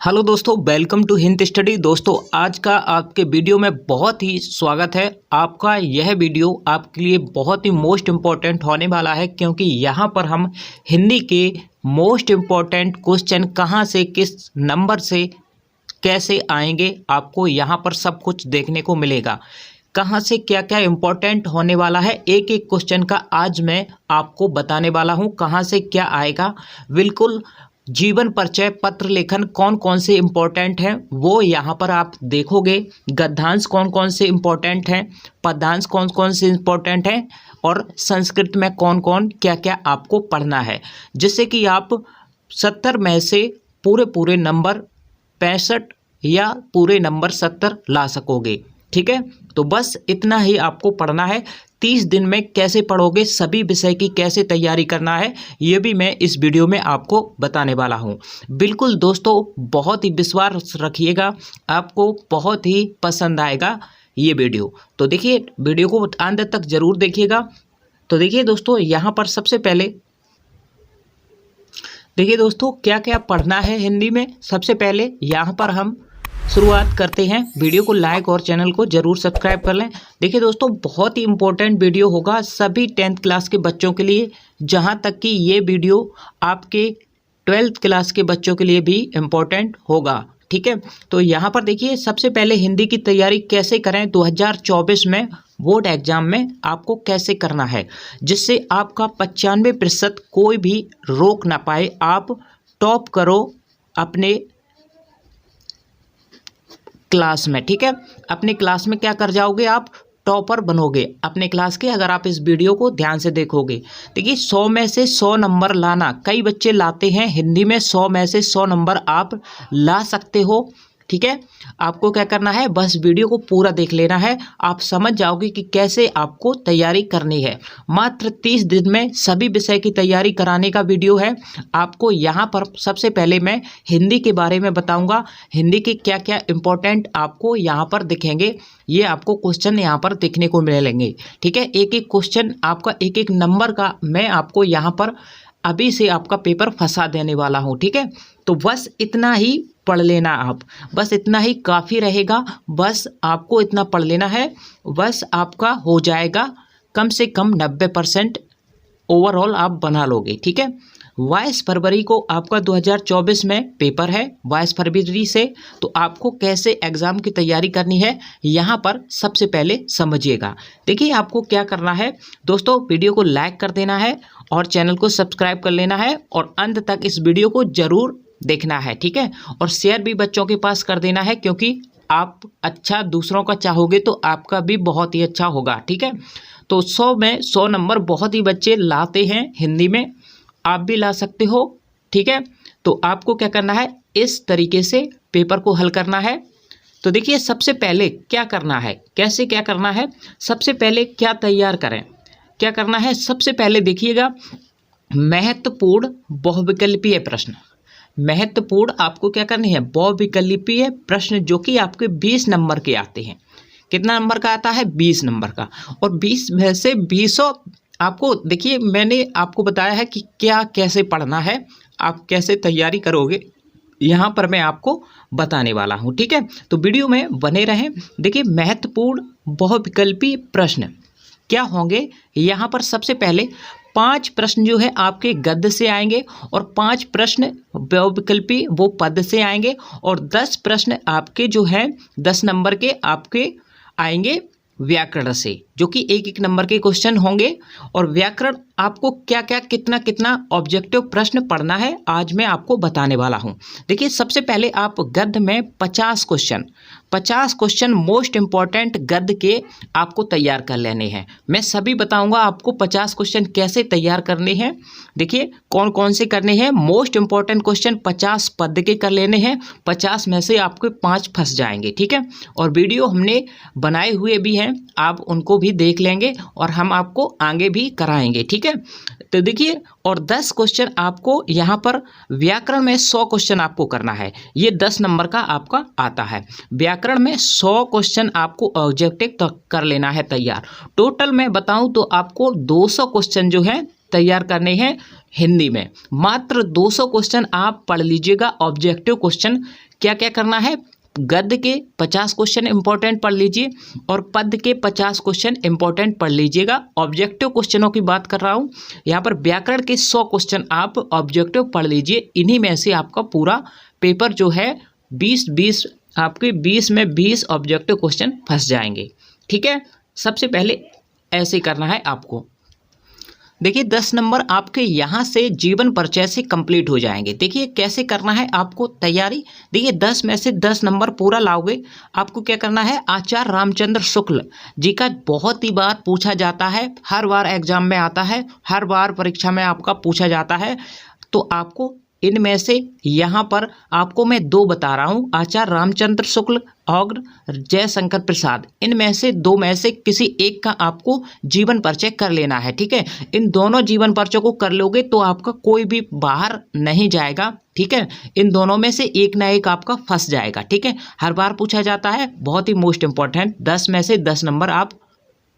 Hello दोस्तों, welcome to Hind study. दोस्तों, आज का आपके वीडियो में बहुत ही स्वागत है। आपका यह वीडियो आपके लिए बहुत ही मोस्ट इम्पॉर्टेंट होने वाला है, क्योंकि यहाँ पर हम हिंदी के मोस्ट इम्पॉर्टेंट क्वेश्चन कहाँ से किस नंबर से कैसे आएंगे, आपको यहाँ पर सब कुछ देखने को मिलेगा। कहाँ से क्या क्या इम्पोर्टेंट होने वाला है, एक एक क्वेश्चन का आज मैं आपको बताने वाला हूँ। कहाँ से क्या आएगा, बिल्कुल जीवन परिचय, पत्र लेखन कौन कौन से इम्पोर्टेंट हैं वो यहाँ पर आप देखोगे। गद्यांश कौन कौन से इम्पोर्टेंट हैं, पद्यांश कौन कौन से इम्पोर्टेंट हैं, और संस्कृत में कौन कौन क्या क्या आपको पढ़ना है, जिससे कि आप 70 में से पूरे नंबर 65 या पूरे नंबर 70 ला सकोगे। ठीक है, तो बस इतना ही आपको पढ़ना है। 30 दिन में कैसे पढ़ोगे, सभी विषय की कैसे तैयारी करना है, ये भी मैं इस वीडियो में आपको बताने वाला हूँ। बिल्कुल दोस्तों, बहुत ही विश्वास रखिएगा, आपको बहुत ही पसंद आएगा ये वीडियो। तो देखिए, वीडियो को अंत तक जरूर देखिएगा। तो देखिए दोस्तों, यहाँ पर सबसे पहले देखिए दोस्तों क्या क्या पढ़ना है हिंदी में। सबसे पहले यहाँ पर हम शुरुआत करते हैं। वीडियो को लाइक और चैनल को जरूर सब्सक्राइब कर लें। देखिए दोस्तों, बहुत ही इम्पोर्टेंट वीडियो होगा सभी 10th क्लास के बच्चों के लिए, जहां तक कि ये वीडियो आपके 12th क्लास के बच्चों के लिए भी इम्पोर्टेंट होगा। ठीक है, तो यहाँ पर देखिए, सबसे पहले हिंदी की तैयारी कैसे करें 2024 में बोर्ड एग्जाम में आपको कैसे करना है, जिससे आपका 95% कोई भी रोक ना पाए, आप टॉप करो अपने क्लास में। ठीक है, अपने क्लास में क्या कर जाओगे, आप टॉपर बनोगे अपने क्लास के, अगर आप इस वीडियो को ध्यान से देखोगे। देखिए, 100 में से 100 नंबर लाना, कई बच्चे लाते हैं हिंदी में 100 में से 100 नंबर आप ला सकते हो। ठीक है, आपको क्या करना है, बस वीडियो को पूरा देख लेना है, आप समझ जाओगे कि कैसे आपको तैयारी करनी है। मात्र 30 दिन में सभी विषय की तैयारी कराने का वीडियो है। आपको यहाँ पर सबसे पहले मैं हिंदी के बारे में बताऊंगा, हिंदी के क्या क्या इम्पोर्टेंट आपको यहाँ पर दिखेंगे, ये आपको क्वेश्चन यहाँ पर देखने को मिलेंगे। ठीक है, एक एक क्वेश्चन आपका एक एक नंबर का मैं आपको यहाँ पर अभी से आपका पेपर फंसा देने वाला हूँ। ठीक है, तो बस इतना ही पढ़ लेना, आप बस इतना ही काफ़ी रहेगा। बस आपको इतना पढ़ लेना है, बस आपका हो जाएगा कम से कम 90% ओवरऑल आप बना लोगे। ठीक है, 22 फरवरी को आपका 2024 में पेपर है, 22 फरवरी से। तो आपको कैसे एग्ज़ाम की तैयारी करनी है यहाँ पर सबसे पहले समझिएगा। देखिए, आपको क्या करना है दोस्तों, वीडियो को लाइक कर देना है और चैनल को सब्सक्राइब कर लेना है, और अंत तक इस वीडियो को ज़रूर देखना है। ठीक है, और शेयर भी बच्चों के पास कर देना है, क्योंकि आप अच्छा दूसरों का चाहोगे तो आपका भी बहुत ही अच्छा होगा। ठीक है, तो 100 में 100 नंबर बहुत ही बच्चे लाते हैं हिंदी में, आप भी ला सकते हो। ठीक है, तो आपको क्या करना है, इस तरीके से पेपर को हल करना है। तो देखिए, सबसे पहले क्या करना है, कैसे क्या करना है, सबसे पहले क्या तैयार करें, क्या करना है। सबसे पहले देखिएगा, महत्वपूर्ण बहुविकल्पीय प्रश्न, महत्वपूर्ण आपको क्या करनी है, बहुविकल्पीय प्रश्न, जो कि आपके 20 नंबर के आते हैं। कितना नंबर का आता है, 20 नंबर का, और 20 में से 20 आपको, देखिए मैंने आपको बताया है कि क्या कैसे पढ़ना है, आप कैसे तैयारी करोगे, यहाँ पर मैं आपको बताने वाला हूँ। ठीक है, तो वीडियो में बने रहें। देखिए, महत्वपूर्ण बहुविकल्पीय प्रश्न क्या होंगे, यहाँ पर सबसे पहले 5 प्रश्न जो है आपके गद्य से आएंगे, और 5 प्रश्न बहुविकल्पी वो पद से आएंगे, और 10 प्रश्न आपके जो है 10 नंबर के आपके आएंगे व्याकरण से, जो कि एक एक नंबर के क्वेश्चन होंगे। और व्याकरण आपको क्या क्या कितना कितना ऑब्जेक्टिव प्रश्न पढ़ना है, आज मैं आपको बताने वाला हूं। देखिए, सबसे पहले आप गद्य में 50 क्वेश्चन मोस्ट इंपॉर्टेंट गद्य के आपको तैयार कर लेने हैं। मैं सभी बताऊंगा आपको 50 क्वेश्चन कैसे तैयार करने हैं। देखिए, कौन कौन से करने हैं, मोस्ट इंपॉर्टेंट क्वेश्चन 50 पद के कर लेने हैं, 50 में से आपके 5 फंस जाएंगे। ठीक है, और वीडियो हमने बनाए हुए भी हैं, आप उनको भी देख लेंगे, और हम आपको आगे भी कराएंगे। ठीक है, तो देखिए, और 10 क्वेश्चन आपको यहाँ पर व्याकरण में 100 क्वेश्चन आपको करना है, ये 10 नंबर का आपका आता है। व्याकरण में 100 क्वेश्चन आपको ऑब्जेक्टिव तक कर लेना है तैयार। टोटल मैं बताऊं तो आपको 200 क्वेश्चन जो है तैयार करने हैं हिंदी में। मात्र 200 क्वेश्चन आप पढ़ लीजिएगा। ऑब्जेक्टिव क्वेश्चन क्या क्या करना है, गद्य के 50 क्वेश्चन इंपॉर्टेंट पढ़ लीजिए और पद्य के 50 क्वेश्चन इंपॉर्टेंट पढ़ लीजिएगा। ऑब्जेक्टिव क्वेश्चनों की बात कर रहा हूँ यहाँ पर। व्याकरण के 100 क्वेश्चन आप ऑब्जेक्टिव पढ़ लीजिए। इन्हीं में से आपका पूरा पेपर जो है 20 आपके 20 में 20 ऑब्जेक्टिव क्वेश्चन फंस जाएंगे। ठीक है, सबसे पहले ऐसे करना है आपको। देखिए 10 नंबर आपके यहाँ से जीवन परिचय से कंप्लीट हो जाएंगे। देखिए कैसे करना है आपको तैयारी। देखिए 10 में से 10 नंबर पूरा लाओगे। आपको क्या करना है, आचार्य रामचंद्र शुक्ल जी का बहुत ही बार पूछा जाता है, हर बार एग्जाम में आता है, हर बार परीक्षा में आपका पूछा जाता है। तो आपको इनमें से यहाँ पर आपको मैं 2 बता रहा हूँ, आचार्य रामचंद्र शुक्ल और जयशंकर प्रसाद। इनमें से 2 में से किसी एक का आपको जीवन परिचय कर लेना है। ठीक है, इन दोनों जीवन परिचय को कर लोगे तो आपका कोई भी बाहर नहीं जाएगा। ठीक है, इन दोनों में से एक ना एक आपका फंस जाएगा। ठीक है, हर बार पूछा जाता है, बहुत ही मोस्ट इंपॉर्टेंट। 10 में से 10 नंबर आप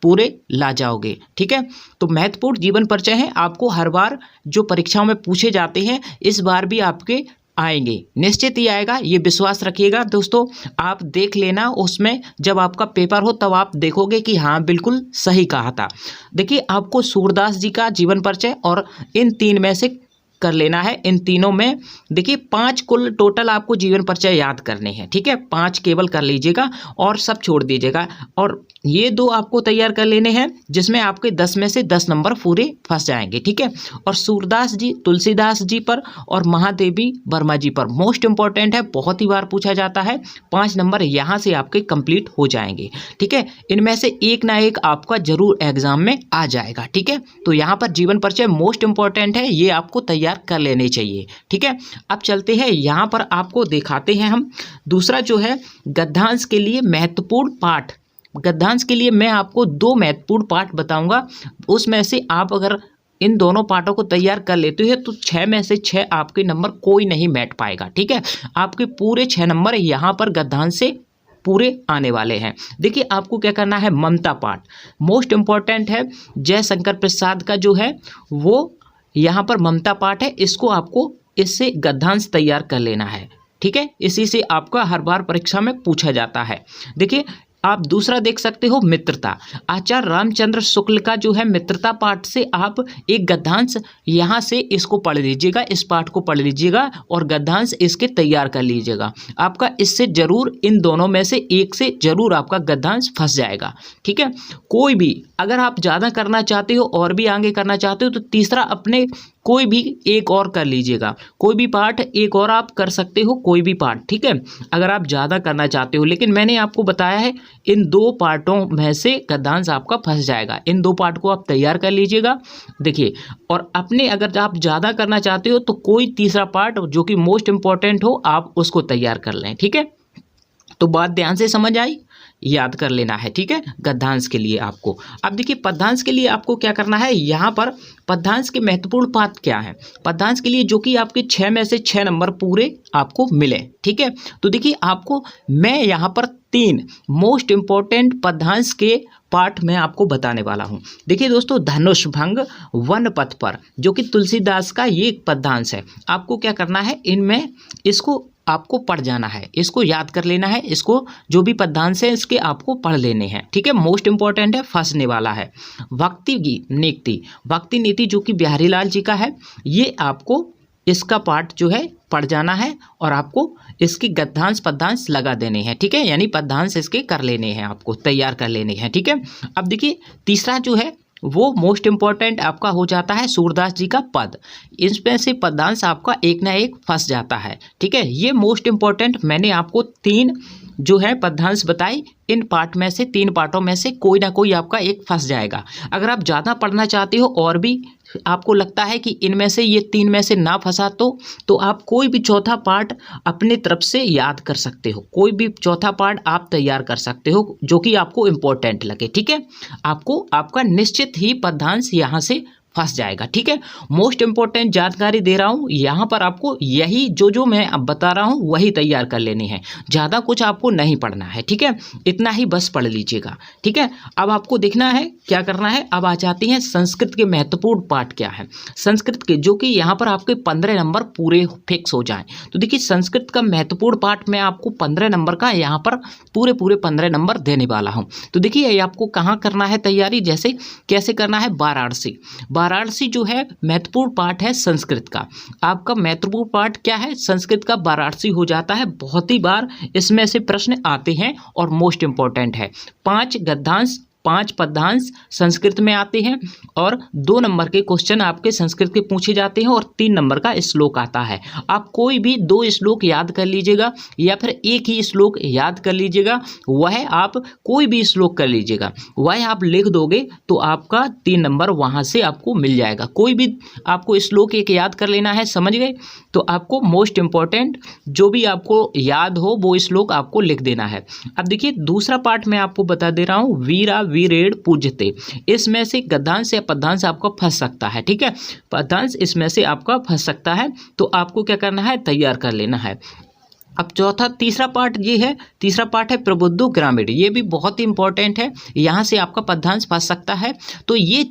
पूरे ला जाओगे। ठीक है, तो महत्वपूर्ण जीवन परिचय है, आपको हर बार जो परीक्षाओं में पूछे जाते हैं इस बार भी आपके आएंगे, निश्चित ही आएगा, ये विश्वास रखिएगा दोस्तों। आप देख लेना, उसमें जब आपका पेपर हो तब आप देखोगे कि हाँ बिल्कुल सही कहा था। देखिए आपको सूरदास जी का जीवन परिचय और इन 3 में से कर लेना है। इन तीनों में देखिए 5 कुल टोटल आपको जीवन परिचय याद करने हैं। ठीक है, 5 केवल कर लीजिएगा और सब छोड़ दीजिएगा। और ये 2 आपको तैयार कर लेने हैं जिसमें आपके 10 में से 10 नंबर पूरे फंस जाएंगे। ठीक है, और सूरदास जी, तुलसीदास जी पर और महादेवी वर्मा जी पर मोस्ट इंपॉर्टेंट है, बहुत ही बार पूछा जाता है। 5 नंबर यहाँ से आपके कंप्लीट हो जाएंगे। ठीक है, इनमें से एक ना एक आपका जरूर एग्जाम में आ जाएगा। ठीक है, तो यहाँ पर जीवन परिचय मोस्ट इंपॉर्टेंट है, ये आपको तैयार कर लेने चाहिए। ठीक है, अब चलते हैं यहाँ पर आपको दिखाते हैं हम दूसरा जो है गद्यांश के लिए महत्वपूर्ण पाठ। गद्यांश के लिए मैं आपको 2 महत्वपूर्ण पाठ बताऊंगा, उसमें से आप अगर इन दोनों पाठों को तैयार कर लेते हो तो 6 में से 6 आपके नंबर कोई नहीं बैठ पाएगा। ठीक है, आपके पूरे 6 नंबर यहाँ पर गद्यांश से पूरे आने वाले हैं। देखिए आपको क्या करना है, ममता पाठ मोस्ट इंपॉर्टेंट है। जयशंकर प्रसाद का जो है वो यहाँ पर ममता पाठ है, इसको आपको इससे गद्यांश तैयार कर लेना है। ठीक है, इसी से आपका हर बार परीक्षा में पूछा जाता है। देखिए आप दूसरा देख सकते हो मित्रता, आचार्य रामचंद्र शुक्ल का जो है मित्रता पाठ से आप एक गद्यांश यहाँ से इसको पढ़ लीजिएगा, इस पाठ को पढ़ लीजिएगा और गद्यांश इसके तैयार कर लीजिएगा। आपका इससे जरूर इन दोनों में से एक से जरूर आपका गद्यांश फंस जाएगा। ठीक है, कोई भी अगर आप ज़्यादा करना चाहते हो और भी आगे करना चाहते हो तो तीसरा अपने कोई भी एक और कर लीजिएगा, कोई भी पाठ एक और आप कर सकते हो, कोई भी पाठ। ठीक है, अगर आप ज़्यादा करना चाहते हो, लेकिन मैंने आपको बताया है इन 2 पार्टों में से गद्यांश आपका फंस जाएगा। इन 2 पार्ट को आप तैयार कर लीजिएगा। देखिए, और अपने अगर आप ज़्यादा करना चाहते हो तो कोई तीसरा पार्ट जो कि मोस्ट इंपॉर्टेंट हो आप उसको तैयार कर लें। ठीक है, तो बात ध्यान से समझ आई, याद कर लेना है। ठीक है, गद्यांश के लिए आपको। अब देखिए पद्यांश के लिए आपको क्या करना है, यहाँ पर पद्यांश के महत्वपूर्ण पाठ क्या है पद्यांश के लिए, जो कि आपके 6 में से 6 नंबर पूरे आपको मिले। ठीक है, तो देखिए आपको मैं यहाँ पर 3 मोस्ट इंपॉर्टेंट पद्यांश के पाठ में आपको बताने वाला हूँ। देखिए दोस्तों, धनुष भंग वन पथ पर, जो कि तुलसीदास का ये एक पद्यांश है। आपको क्या करना है, इनमें इसको आपको पढ़ जाना है, इसको याद कर लेना है, इसको जो भी पद्यांश है इसके आपको पढ़ लेने हैं। ठीक है, मोस्ट इंपॉर्टेंट है, फंसने वाला है। भक्ति नीति, भक्ति नीति जो कि बिहारी लाल जी का है, ये आपको इसका पाठ जो है पढ़ जाना है और आपको इसकी गद्यांश पद्यांश लगा देने हैं। ठीक है, यानी पद्यांश इसके कर लेने हैं, आपको तैयार कर लेने हैं। ठीक है, अब देखिए तीसरा जो है वो मोस्ट इंपॉर्टेंट आपका हो जाता है सूरदास जी का पद। इसमें से पद्यांश आपका एक ना एक फंस जाता है। ठीक है, ये मोस्ट इंपॉर्टेंट मैंने आपको 3 जो है पद्यांश बताई, इन पार्ट में से 3 पार्टों में से कोई ना कोई आपका एक फंस जाएगा। अगर आप ज़्यादा पढ़ना चाहते हो और भी आपको लगता है कि इनमें से ये 3 में से ना फंसा तो आप कोई भी चौथा पार्ट अपने तरफ से याद कर सकते हो, कोई भी चौथा पार्ट आप तैयार कर सकते हो जो कि आपको इम्पोर्टेंट लगे। ठीक है, आपको आपका निश्चित ही पद्यांश यहाँ से फंस जाएगा। ठीक है, मोस्ट इंपॉर्टेंट जानकारी दे रहा हूँ यहाँ पर, आपको यही जो मैं अब बता रहा हूँ वही तैयार कर लेनी है, ज़्यादा कुछ आपको नहीं पढ़ना है। ठीक है, इतना ही बस पढ़ लीजिएगा। ठीक है, अब आपको देखना है क्या करना है। अब आ जाती हैं संस्कृत के महत्वपूर्ण पाठ क्या है, संस्कृत के, जो कि यहाँ पर आपके 15 नंबर पूरे फिक्स हो जाएं। तो देखिए संस्कृत का महत्वपूर्ण पाठ मैं आपको 15 नंबर का यहाँ पर पूरे 15 नंबर देने वाला हूँ। तो देखिए ये आपको कहाँ करना है तैयारी, जैसे कैसे करना है, वाराणसी जो है महत्वपूर्ण पाठ है संस्कृत का। आपका महत्वपूर्ण पाठ क्या है, संस्कृत का वाराणसी हो जाता है। बहुत ही बार इसमें से प्रश्न आते हैं और मोस्ट इंपॉर्टेंट है। 5 गद्यांश 5 पद्यांश संस्कृत में आते हैं और 2 नंबर के क्वेश्चन आपके संस्कृत के पूछे जाते हैं और 3 नंबर का श्लोक आता है। आप कोई भी 2 श्लोक याद कर लीजिएगा या फिर एक ही श्लोक याद कर लीजिएगा, वह आप कोई भी श्लोक कर लीजिएगा, वह आप लिख दोगे तो आपका 3 नंबर वहाँ से आपको मिल जाएगा। कोई भी आपको श्लोक एक याद कर लेना है, समझ गए। तो आपको मोस्ट इंपॉर्टेंट जो भी आपको याद हो वो श्लोक आपको लिख देना है। अब देखिए दूसरा पार्ट मैं आपको बता दे रहा हूँ, वीरा वीरेण पूज्यते। इसमें से गद्यांश या पद्यांश आपका फंस सकता है। ठीक है, पद्यांश इसमें से आपका फंस सकता है, तो आपको क्या करना है, तैयार कर लेना है। अब तीसरा पार्ट ये है, तीसरा पार्ट है प्रबुद्धो ग्रामीण। ये भी बहुत ही इंपॉर्टेंट है, यहाँ से आपका पद्यांश फंस सकता है। तो ये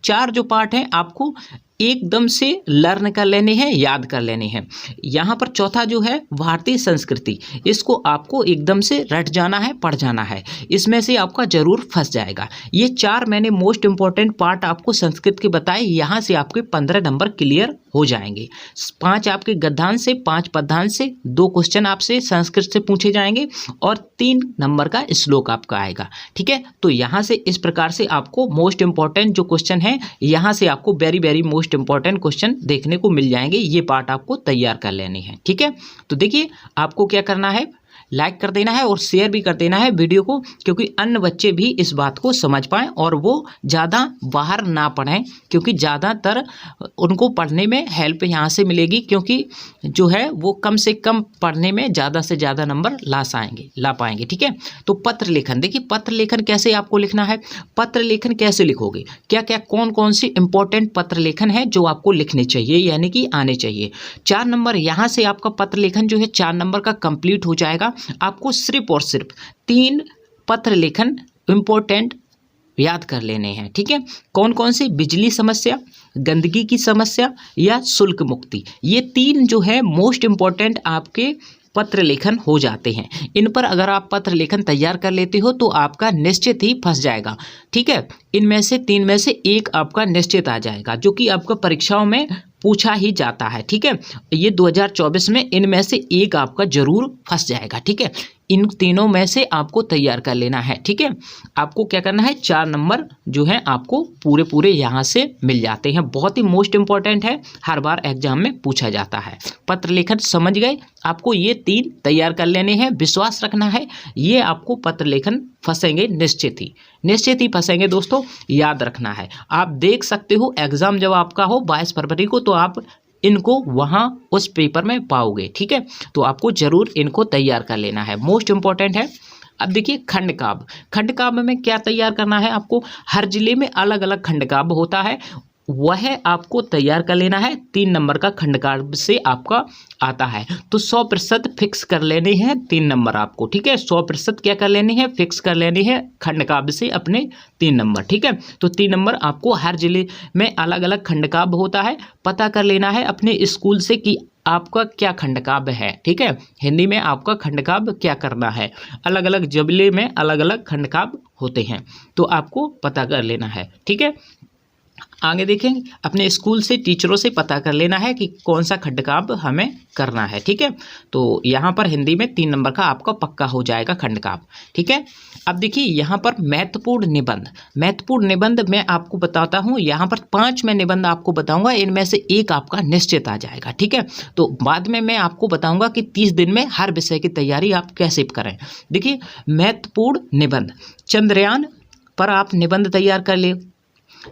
चार जो पार्ट हैं आपको एकदम से लर्न कर लेने हैं, याद कर लेने हैं। यहाँ पर चौथा जो है भारतीय संस्कृति, इसको आपको एकदम से रट जाना है, पढ़ जाना है, इसमें से आपका जरूर फंस जाएगा। ये 4 मैंने मोस्ट इंपॉर्टेंट पार्ट आपको संस्कृत के बताए, यहाँ से आपके 15 नंबर क्लियर हो जाएंगे। 5 आपके गद्यांश से, 5 पद्यांश से, 2 क्वेश्चन आपसे संस्कृत से पूछे जाएंगे और 3 नंबर का श्लोक आपका आएगा। ठीक है, तो यहाँ से इस प्रकार से आपको मोस्ट इंपॉर्टेंट जो क्वेश्चन है, यहाँ से आपको वेरी मोस्ट इंपॉर्टेंट क्वेश्चन देखने को मिल जाएंगे। ये पार्ट आपको तैयार कर लेने हैं। ठीक है, तो देखिए आपको क्या करना है, लाइक कर देना है और शेयर भी कर देना है वीडियो को, क्योंकि अन्य बच्चे भी इस बात को समझ पाएँ और वो ज़्यादा बाहर ना पढ़ें, क्योंकि ज़्यादातर उनको पढ़ने में हेल्प यहाँ से मिलेगी, क्योंकि जो है वो कम से कम पढ़ने में ज़्यादा से ज़्यादा नंबर ला पाएंगे। ठीक है, तो पत्र लेखन, देखिए पत्र लेखन कैसे आपको लिखना है, पत्र लेखन कैसे लिखोगे, क्या क्या कौन सी इंपॉर्टेंट पत्र लेखन है जो आपको लिखने चाहिए, यानी कि आने चाहिए। 4 नंबर यहाँ से आपका पत्र लेखन जो है 4 नंबर का कंप्लीट हो जाएगा। आपको सिर्फ और सिर्फ 3 पत्र लेखन इंपॉर्टेंट याद कर लेने हैं। ठीक है, कौन से, बिजली समस्या, गंदगी की समस्या या शुल्क मुक्ति, ये 3 जो है मोस्ट इंपॉर्टेंट आपके पत्र लेखन हो जाते हैं। इन पर अगर आप पत्र लेखन तैयार कर लेते हो तो आपका निश्चित ही फंस जाएगा। ठीक है, इनमें से 3 में से एक आपका निश्चित आ जाएगा, जो कि आपका परीक्षाओं में पूछा ही जाता है। ठीक है, ये 2024 में इनमें से एक आपका जरूर फंस जाएगा। ठीक है, इन तीनों में से आपको तैयार कर लेना है। ठीक है, आपको क्या करना है, 4 नंबर जो है आपको पूरे यहाँ से मिल जाते हैं। बहुत ही मोस्ट इंपॉर्टेंट है, हर बार एग्जाम में पूछा जाता है। पत्र लेखन समझ गए, आपको ये 3 तैयार कर लेने हैं, विश्वास रखना है, ये आपको पत्र लेखन फंसेंगे निश्चित ही फंसेंगे दोस्तों, याद रखना है। आप देख सकते हो एग्जाम जब आपका हो 22 फरवरी को, तो आप इनको वहाँ उस पेपर में पाओगे। ठीक है, तो आपको जरूर इनको तैयार कर लेना है, मोस्ट इंपॉर्टेंट है। अब देखिए खंड काव्य में क्या तैयार करना है आपको, हर जिले में अलग अलग खंड काव्य होता है, वह आपको तैयार कर लेना है। 3 नंबर का खंड काव्य से आपका आता है, तो 100% फिक्स कर लेने हैं 3 नंबर आपको। ठीक है, 100% क्या कर लेनी है, फिक्स कर लेनी है खंड काव्य से अपने 3 नंबर। ठीक है, तो 3 नंबर आपको हर जिले में अलग अलग खंड काव्य होता है, पता कर लेना है अपने स्कूल से कि आपका क्या खंड काव्य है। ठीक है, हिंदी में आपका खंड काव्य क्या करना है, अलग अलग जिले में अलग अलग खंड काव्य होते हैं, तो आपको पता कर लेना है। ठीक है, आगे देखेंगे, अपने स्कूल से टीचरों से पता कर लेना है कि कौन सा खंड काव्य हमें करना है। ठीक है, तो यहाँ पर हिंदी में 3 नंबर का आपका पक्का हो जाएगा खंड काव्य। ठीक है, अब देखिए यहाँ पर महत्वपूर्ण निबंध मैं आपको बताता हूँ। यहाँ पर 5 मैं निबंध आपको बताऊंगा, इनमें से एक आपका निश्चित आ जाएगा। ठीक है, तो बाद में मैं आपको बताऊंगा कि 30 दिन में हर विषय की तैयारी आप कैसे करें। देखिए महत्वपूर्ण निबंध, चंद्रयान पर आप निबंध तैयार कर ले।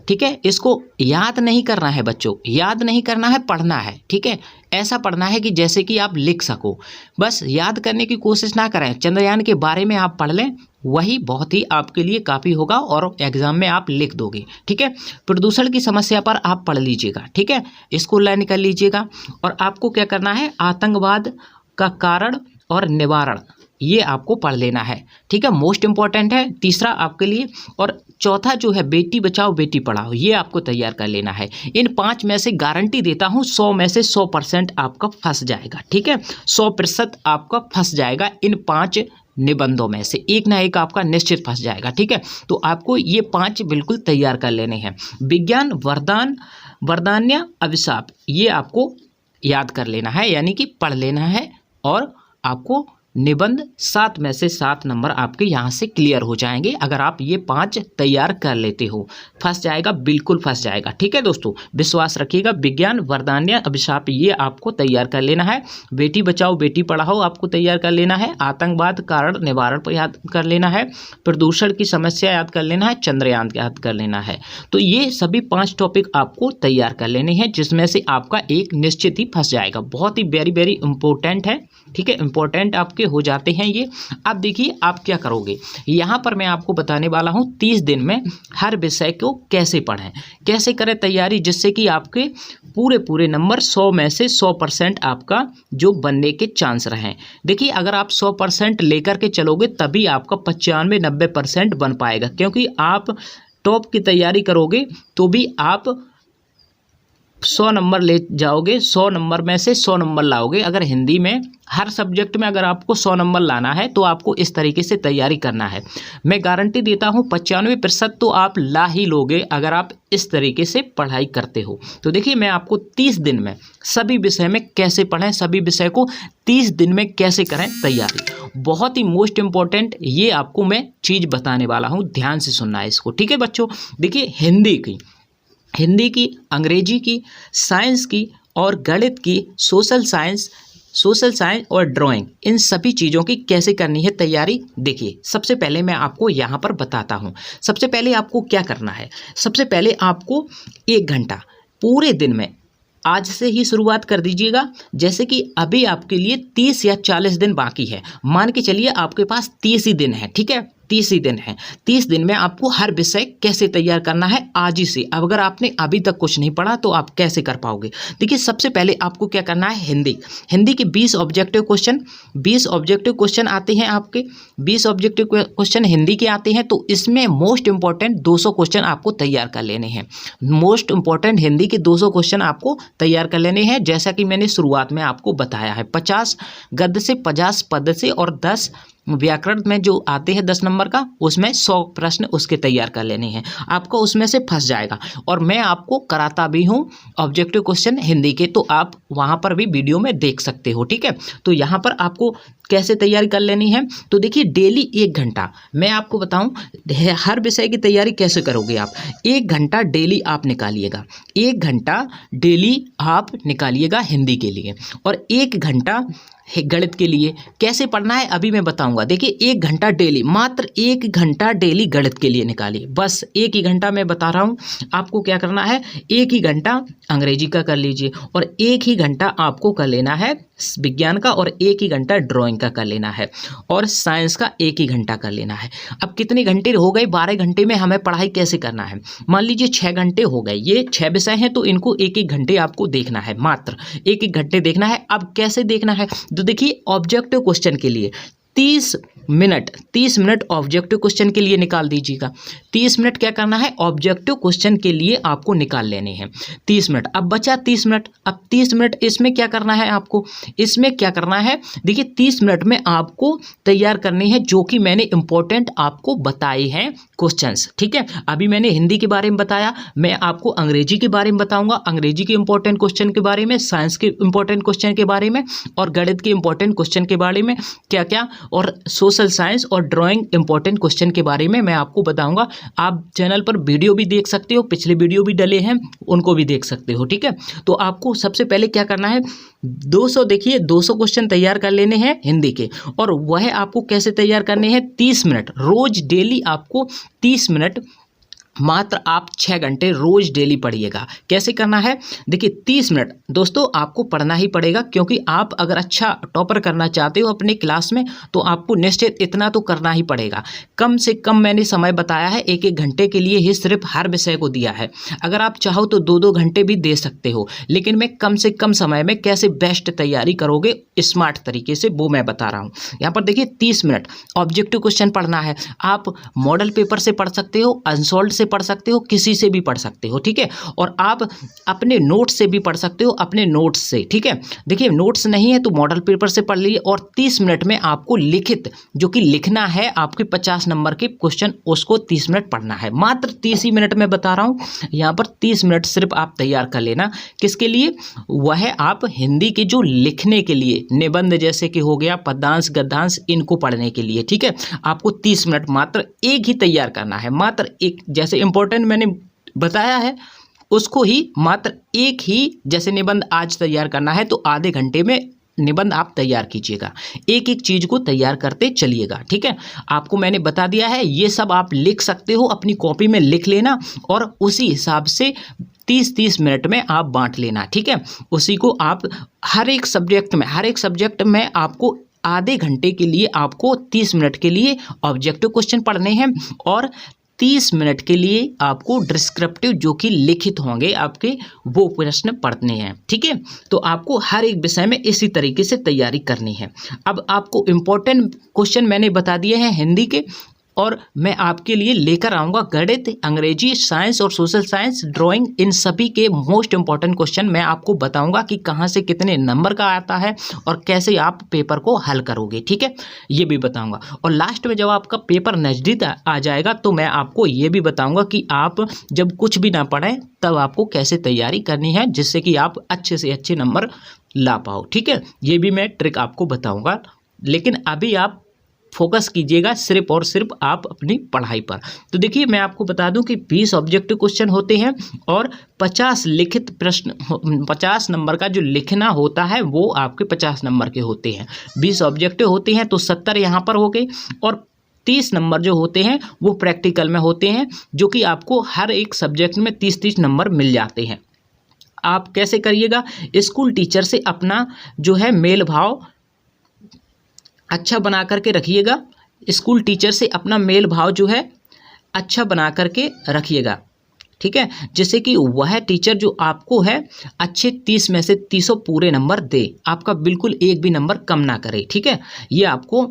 ठीक है, इसको याद नहीं करना है बच्चों, याद नहीं करना है, पढ़ना है। ठीक है, ऐसा पढ़ना है कि जैसे कि आप लिख सको, बस याद करने की कोशिश ना करें। चंद्रयान के बारे में आप पढ़ लें, वही बहुत ही आपके लिए काफ़ी होगा और एग्जाम में आप लिख दोगे। ठीक है, प्रदूषण की समस्या पर आप पढ़ लीजिएगा। ठीक है, इसको लाइन कर लीजिएगा। और आपको क्या करना है, आतंकवाद का कारण और निवारण, ये आपको पढ़ लेना है। ठीक है, मोस्ट इंपॉर्टेंट है तीसरा आपके लिए। और चौथा जो है बेटी बचाओ बेटी पढ़ाओ, ये आपको तैयार कर लेना है। इन 5 में से गारंटी देता हूँ 100 में से 100% आपका फंस जाएगा। ठीक है, 100% आपका फंस जाएगा। इन 5 निबंधों में से एक ना एक आपका निश्चित फंस जाएगा। ठीक है, तो आपको ये 5 बिल्कुल तैयार कर लेने हैं। विज्ञान वरदान, वरदान्य, अभिशाप, ये आपको याद कर लेना है, यानी कि पढ़ लेना है। और आपको निबंध 7 में से 7 नंबर आपके यहाँ से क्लियर हो जाएंगे अगर आप ये 5 तैयार कर लेते हो। फंस जाएगा, बिल्कुल फंस जाएगा। ठीक है दोस्तों, विश्वास रखिएगा। विज्ञान वरदान्य अभिशाप ये आपको तैयार कर लेना है। बेटी बचाओ बेटी पढ़ाओ आपको तैयार कर लेना है। आतंकवाद कारण निवारण पर याद कर लेना है। प्रदूषण की समस्या याद कर लेना है। चंद्रयान याद कर लेना है। तो ये सभी 5 टॉपिक आपको तैयार कर लेने हैं, जिसमें से आपका एक निश्चित ही फंस जाएगा। बहुत ही वेरी वेरी इंपॉर्टेंट है। ठीक है, इंपॉर्टेंट आपके हो जाते हैं ये। अब देखिए आप क्या करोगे, यहाँ पर मैं आपको बताने वाला हूँ 30 दिन में हर विषय को कैसे पढ़ें, कैसे करें तैयारी, जिससे कि आपके पूरे नंबर 100 में से 100% आपका जो बनने के चांस रहें। देखिए अगर आप 100% लेकर के चलोगे तभी आपका 95-90% बन पाएगा, क्योंकि आप टॉप की तैयारी करोगे तो भी आप 100 नंबर ले जाओगे, 100 नंबर में से 100 नंबर लाओगे। अगर हिंदी में हर सब्जेक्ट में अगर आपको 100 नंबर लाना है तो आपको इस तरीके से तैयारी करना है। मैं गारंटी देता हूँ 95% तो आप ला ही लोगे अगर आप इस तरीके से पढ़ाई करते हो। तो देखिए मैं आपको 30 दिन में सभी विषय में कैसे पढ़ें, सभी विषय को 30 दिन में कैसे करें तैयारी, बहुत ही मोस्ट इम्पॉर्टेंट ये आपको मैं चीज़ बताने वाला हूँ। ध्यान से सुनना है इसको। ठीक है बच्चों, देखिए हिंदी की, अंग्रेजी की, साइंस की और गणित की, सोशल साइंस और ड्राइंग, इन सभी चीज़ों की कैसे करनी है तैयारी। देखिए सबसे पहले मैं आपको यहाँ पर बताता हूँ। सबसे पहले आपको क्या करना है, सबसे पहले आपको 1 घंटा पूरे दिन में आज से ही शुरुआत कर दीजिएगा। जैसे कि अभी आपके लिए 30 या 40 दिन बाकी है, मान के चलिए आपके पास 30 ही दिन है। ठीक है, 30 ही दिन है। 30 दिन में आपको हर विषय कैसे तैयार करना है आज ही से। अब अगर आपने अभी तक कुछ नहीं पढ़ा तो आप कैसे कर पाओगे। देखिए सबसे पहले आपको क्या करना है, हिंदी के 20 ऑब्जेक्टिव क्वेश्चन आते हैं आपके। 20 ऑब्जेक्टिव क्वेश्चन हिंदी के आते हैं, तो इसमें मोस्ट इंपॉर्टेंट 200 क्वेश्चन आपको तैयार कर लेने हैं। मोस्ट इंपॉर्टेंट हिंदी के 200 क्वेश्चन आपको तैयार कर लेने हैं, जैसा कि मैंने शुरुआत में आपको बताया है। 50 गद्य से, 50 पद्य से और 10 व्याकरण में जो आते हैं 10 नंबर का, उसमें 100 प्रश्न उसके तैयार कर लेने हैं। आपको उसमें से फंस जाएगा। और मैं आपको कराता भी हूँ ऑब्जेक्टिव क्वेश्चन हिंदी के, तो आप वहाँ पर भी वीडियो में देख सकते हो। ठीक है, तो यहाँ पर आपको कैसे तैयारी कर लेनी है, तो देखिए डेली 1 घंटा, मैं आपको बताऊँ हर विषय की तैयारी कैसे करोगे आप। 1 घंटा डेली आप निकालिएगा, 1 घंटा डेली आप निकालिएगा हिंदी के लिए, और 1 घंटा गणित के लिए। कैसे पढ़ना है अभी मैं बताऊंगा। देखिए 1 घंटा डेली, मात्र 1 घंटा डेली गणित के लिए निकालिए। बस 1 ही घंटा मैं बता रहा हूँ आपको क्या करना है। 1 ही घंटा अंग्रेजी का कर लीजिए, और 1 ही घंटा आपको कर लेना है विज्ञान का, और 1 ही घंटा ड्राइंग का कर लेना है, और साइंस का 1 ही घंटा कर लेना है। अब कितने घंटे हो गए, 12 घंटे में हमें पढ़ाई कैसे करना है। मान लीजिए 6 घंटे हो गए, ये 6 विषय हैं, तो इनको 1-1 घंटे आपको देखना है, मात्र 1-1 घंटे देखना है। अब कैसे देखना है, तो देखिए ऑब्जेक्टिव क्वेश्चन के लिए 30 मिनट ऑब्जेक्टिव क्वेश्चन के लिए निकाल दीजिएगा। 30 मिनट क्या करना है, ऑब्जेक्टिव क्वेश्चन के लिए आपको निकाल लेने हैं 30 मिनट। अब बचा 30 मिनट। अब 30 मिनट इसमें क्या करना है आपको, इसमें क्या करना है, देखिए 30 मिनट में आपको तैयार करनी है जो कि मैंने इंपॉर्टेंट आपको बताए हैं क्वेश्चंस। ठीक है, अभी मैंने हिंदी के बारे में बताया, मैं आपको अंग्रेजी के बारे में बताऊंगा, अंग्रेजी के इंपॉर्टेंट क्वेश्चन के बारे में, साइंस के इंपॉर्टेंट क्वेश्चन के बारे में, और गणित के इंपॉर्टेंट क्वेश्चन के बारे में क्या क्या, और सोशल साइंस और ड्राइंग इंपॉर्टेंट क्वेश्चन के बारे में मैं आपको बताऊंगा। आप चैनल पर वीडियो भी देख सकते हो, पिछले वीडियो भी डले हैं, उनको भी देख सकते हो। ठीक है, तो आपको सबसे पहले क्या करना है, 200 क्वेश्चन तैयार कर लेने हैं हिंदी के, और वह आपको कैसे तैयार करने हैं, 30 मिनट रोज डेली आपको 30 मिनट मात्र आप 6 घंटे रोज डेली पढ़िएगा। कैसे करना है, देखिए 30 मिनट दोस्तों आपको पढ़ना ही पड़ेगा, क्योंकि आप अगर अच्छा टॉपर करना चाहते हो अपने क्लास में तो आपको निश्चित इतना तो करना ही पड़ेगा। कम से कम मैंने समय बताया है 1-1 घंटे के लिए ही सिर्फ हर विषय को दिया है। अगर आप चाहो तो 2-2 घंटे भी दे सकते हो, लेकिन मैं कम से कम समय में कैसे बेस्ट तैयारी करोगे स्मार्ट तरीके से वो मैं बता रहा हूँ। यहाँ पर देखिए 30 मिनट ऑब्जेक्टिव क्वेश्चन पढ़ना है। आप मॉडल पेपर से पढ़ सकते हो, अनसोल्ड से पढ़ सकते हो, किसी से भी पढ़ सकते हो, ठीक है। और आप अपने नोट्स से भी पढ़ सकते हो, अपने नोट्स से, ठीक है। देखिए नोट्स नहीं है तो मॉडल पेपर से पढ़ लीजिए। और 30 मिनट में आपको लिखित जो कि लिखना है आपके 50 नंबर के क्वेश्चन, उसको 30 मिनट पढ़ना है। मात्र 30 ही मिनट में बता रहा हूँ, यहाँ पर 30 मिनट सिर्फ आप तैयार कर लेना। किसके लिए, वह आप हिंदी के जो लिखने के लिए, निबंध जैसे कि हो गया, पद्यांश गद्यांश, इनको पढ़ने के लिए, ठीक है। आपको 30 मिनट मात्र एक ही तैयार करना है, मात्र एक। जैसे इंपॉर्टेंट मैंने बताया है उसको ही मात्र एक ही, जैसे निबंध आज तैयार करना है तो आधे घंटे में निबंध आप तैयार कीजिएगा। एक एक चीज को तैयार करते चलिएगा, ठीक है। आपको मैंने बता दिया है, ये सब आप लिख सकते हो, अपनी कॉपी में लिख लेना और उसी हिसाब से 30-30 मिनट में आप बांट लेना, ठीक है। उसी को आप हर एक सब्जेक्ट में आपको आधे घंटे के लिए, आपको 30 मिनट के लिए ऑब्जेक्टिव क्वेश्चन पढ़ने हैं और 30 मिनट के लिए आपको डिस्क्रिप्टिव जो कि लिखित होंगे आपके, वो प्रश्न पढ़ने हैं, ठीक है। तो आपको हर एक विषय में इसी तरीके से तैयारी करनी है। अब आपको इम्पोर्टेंट क्वेश्चन मैंने बता दिए हैं हिंदी के, और मैं आपके लिए लेकर आऊँगा गणित, अंग्रेजी, साइंस और सोशल साइंस, ड्राइंग, इन सभी के मोस्ट इंपॉर्टेंट क्वेश्चन मैं आपको बताऊंगा कि कहाँ से कितने नंबर का आता है और कैसे आप पेपर को हल करोगे, ठीक है, ये भी बताऊंगा। और लास्ट में जब आपका पेपर नज़दीक आ जाएगा तो मैं आपको ये भी बताऊंगा कि आप जब कुछ भी ना पढ़ें तब आपको कैसे तैयारी करनी है, जिससे कि आप अच्छे से अच्छे नंबर ला पाओ, ठीक है। ये भी मैं ट्रिक आपको बताऊँगा, लेकिन अभी आप फोकस कीजिएगा सिर्फ और सिर्फ आप अपनी पढ़ाई पर। तो देखिए मैं आपको बता दूं कि 20 ऑब्जेक्टिव क्वेश्चन होते हैं और 50 लिखित प्रश्न, 50 नंबर का जो लिखना होता है वो आपके 50 नंबर के होते हैं। 20 ऑब्जेक्टिव होते हैं तो 70 यहाँ पर हो गए, और 30 नंबर जो होते हैं वो प्रैक्टिकल में होते हैं, जो कि आपको हर एक सब्जेक्ट में 30-30 नंबर मिल जाते हैं। आप कैसे करिएगा, स्कूल टीचर से अपना जो है मेल भाव अच्छा बना करके रखिएगा। स्कूल टीचर से अपना मेल भाव जो है अच्छा बना करके रखिएगा, ठीक है, जिससे कि वह टीचर जो आपको है अच्छे 30 में से 30 पूरे नंबर दे, आपका बिल्कुल एक भी नंबर कम ना करे, ठीक है। ये आपको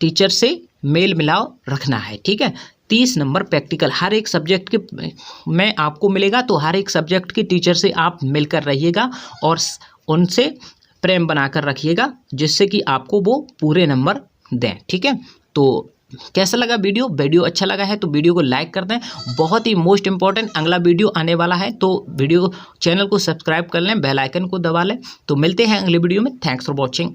टीचर से मेल मिलाव रखना है, ठीक है। 30 नंबर प्रैक्टिकल हर एक सब्जेक्ट के में आपको मिलेगा, तो हर एक सब्जेक्ट के टीचर से आप मिलकर रहिएगा और उनसे प्रेम बनाकर रखिएगा, जिससे कि आपको वो पूरे नंबर दें, ठीक है। तो कैसा लगा वीडियो अच्छा लगा है तो वीडियो को लाइक कर दें। बहुत ही मोस्ट इंपॉर्टेंट अगला वीडियो आने वाला है, तो वीडियो चैनल को सब्सक्राइब कर लें, बेल आइकन को दबा लें। तो मिलते हैं अगले वीडियो में। Thanks for watching.